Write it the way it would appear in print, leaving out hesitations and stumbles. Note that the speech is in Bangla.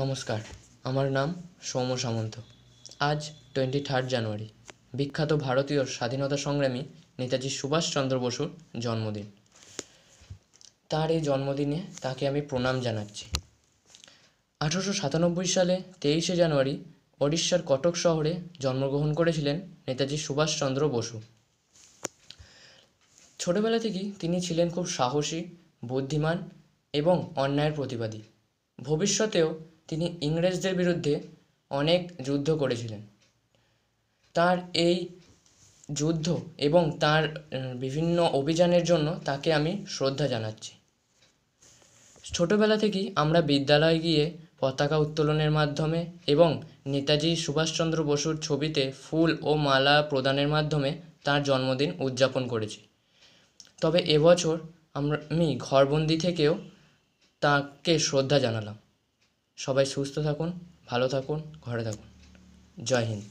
নমস্কার, আমার নাম সৌম্য সামন্ত। আজ 23 জানুয়ারি বিখ্যাত ভারতীয় স্বাধীনতা সংগ্রামী নেতাজি সুভাষচন্দ্র বসুর জন্মদিন। তার এই জন্মদিনে তাকে আমি প্রণাম জানাচ্ছি। 1897 সালে 23 জানুয়ারি ওড়িশার কটক শহরে জন্মগ্রহণ করেছিলেন নেতাজি সুভাষচন্দ্র বসু। ছোটবেলা থেকেই তিনি ছিলেন খুব সাহসী, বুদ্ধিমান এবং অন্যায়ের প্রতিবাদী। ভবিষ্যতেও তিনি ইংরেজদের বিরুদ্ধে অনেক যুদ্ধ করেছিলেন। তার এই যুদ্ধ এবং তার বিভিন্ন অভিযানের জন্য তাকে আমি শ্রদ্ধা জানাচ্ছি। ছোটবেলা থেকেই আমরা বিদ্যালয়ে গিয়ে পতাকা উত্তোলনের মাধ্যমে এবং নেতাজি সুভাষচন্দ্র বসুর ছবিতে ফুল ও মালা প্রদানের মাধ্যমে তার জন্মদিন উদযাপন করেছি। তবে এবছর আমি ঘরবন্দি থেকেও তাকে শ্রদ্ধা জানালাম। সবাই সুস্থ থাকুন, ভালো থাকুন, ঘরে থাকুন। জয় হিন্দ।